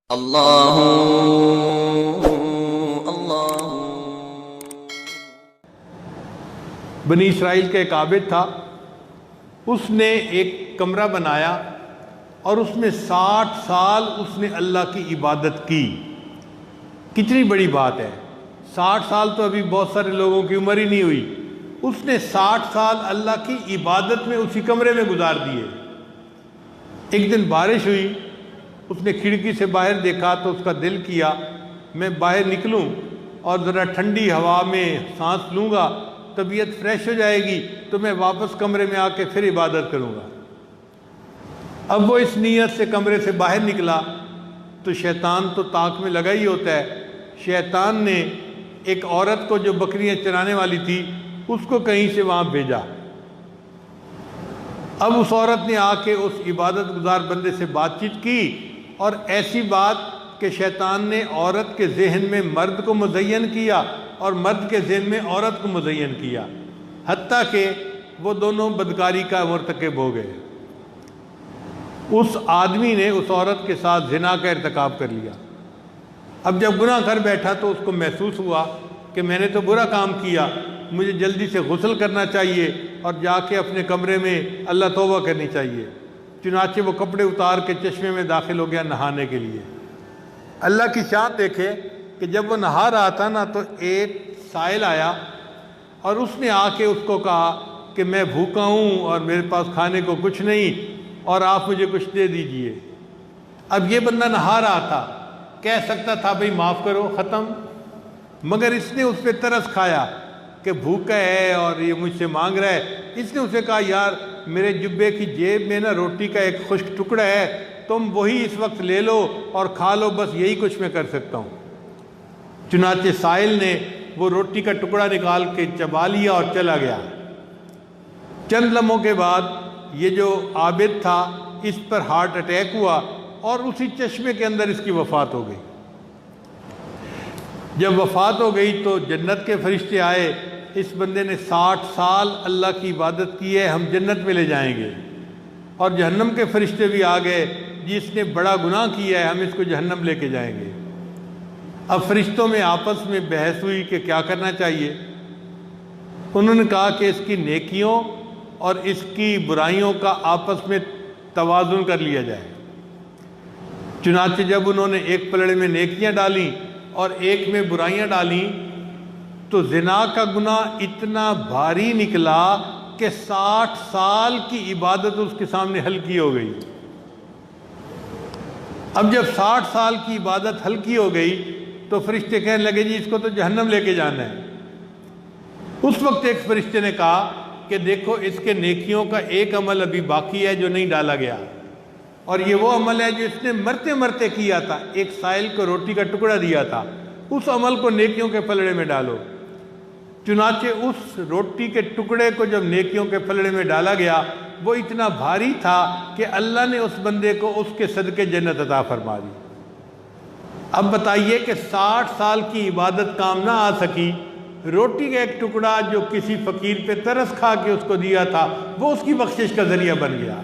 اللہ اللہ۔ بنی اسرائیل کا ایک عابد تھا، اس نے ایک کمرہ بنایا اور اس میں 60 سال اس نے اللہ کی عبادت کی۔ کتنی بڑی بات ہے، 60 سال تو ابھی بہت سارے لوگوں کی عمر ہی نہیں ہوئی، اس نے 60 سال اللہ کی عبادت میں اسی کمرے میں گزار دیے۔ ایک دن بارش ہوئی، اس نے کھڑکی سے باہر دیکھا تو اس کا دل کیا میں باہر نکلوں اور ذرا ٹھنڈی ہوا میں سانس لوں گا، طبیعت فریش ہو جائے گی تو میں واپس کمرے میں آ کے پھر عبادت کروں گا۔ اب وہ اس نیت سے کمرے سے باہر نکلا تو شیطان تو طاق میں لگا ہی ہوتا ہے۔ شیطان نے ایک عورت کو جو بکریاں چرانے والی تھی اس کو کہیں سے وہاں بھیجا۔ اب اس عورت نے آ کے اس عبادت گزار بندے سے بات چیت کی، اور ایسی بات کہ شیطان نے عورت کے ذہن میں مرد کو مزین کیا اور مرد کے ذہن میں عورت کو مزین کیا، حتیٰ کہ وہ دونوں بدکاری کا مرتکب ہو گئے۔ اس آدمی نے اس عورت کے ساتھ زنا کا ارتکاب کر لیا۔ اب جب گناہ کر بیٹھا تو اس کو محسوس ہوا کہ میں نے تو برا کام کیا، مجھے جلدی سے غسل کرنا چاہیے اور جا کے اپنے کمرے میں اللہ توبہ کرنی چاہیے۔ چنانچہ وہ کپڑے اتار کے چشمے میں داخل ہو گیا نہانے کے لیے۔ اللہ کی شان دیکھے کہ جب وہ نہا رہا تھا نا تو ایک سائل آیا اور اس نے آ کے اس کو کہا کہ میں بھوکا ہوں اور میرے پاس کھانے کو کچھ نہیں اور آپ مجھے کچھ دے دیجئے۔ اب یہ بندہ نہا رہا تھا، کہہ سکتا تھا بھئی معاف کرو، ختم، مگر اس نے اس پہ ترس کھایا کہ بھوکا ہے اور یہ مجھ سے مانگ رہا ہے۔ اس نے اسے کہا یار میرے جبے کی جیب میں نا روٹی کا ایک خشک ٹکڑا ہے، تم وہی اس وقت لے لو اور کھا لو، بس یہی کچھ میں کر سکتا ہوں۔ چنانچہ سائل نے وہ روٹی کا ٹکڑا نکال کے چبا لیا اور چلا گیا۔ چند لمحوں کے بعد یہ جو عابد تھا اس پر ہارٹ اٹیک ہوا اور اسی چشمے کے اندر اس کی وفات ہو گئی۔ جب وفات ہو گئی تو جنت کے فرشتے آئے، اس بندے نے 60 سال اللہ کی عبادت کی ہے، ہم جنت میں لے جائیں گے۔ اور جہنم کے فرشتے بھی آ گئے، جس نے بڑا گناہ کیا ہے ہم اس کو جہنم لے کے جائیں گے۔ اب فرشتوں میں آپس میں بحث ہوئی کہ کیا کرنا چاہیے۔ انہوں نے کہا کہ اس کی نیکیوں اور اس کی برائیوں کا آپس میں توازن کر لیا جائے۔ چنانچہ جب انہوں نے ایک پلڑے میں نیکیاں ڈالیں اور ایک میں برائیاں ڈالیں تو زنا کا گناہ اتنا بھاری نکلا کہ 60 سال کی عبادت اس کے سامنے ہلکی ہو گئی۔ اب جب 60 سال کی عبادت ہلکی ہو گئی تو فرشتے کہنے لگے جی اس کو تو جہنم لے کے جانا ہے۔ اس وقت ایک فرشتے نے کہا کہ دیکھو اس کے نیکیوں کا ایک عمل ابھی باقی ہے جو نہیں ڈالا گیا، اور یہ وہ عمل ہے جو اس نے مرتے مرتے کیا تھا، ایک سائل کو روٹی کا ٹکڑا دیا تھا، اس عمل کو نیکیوں کے پلڑے میں ڈالو۔ چنانچہ اس روٹی کے ٹکڑے کو جب نیکیوں کے پلڑے میں ڈالا گیا وہ اتنا بھاری تھا کہ اللہ نے اس بندے کو اس کے صدقے جنت عطا فرما دی۔ اب بتائیے کہ 60 سال کی عبادت کام نہ آ سکی، روٹی کا ایک ٹکڑا جو کسی فقیر پہ ترس کھا کے اس کو دیا تھا وہ اس کی بخشش کا ذریعہ بن گیا۔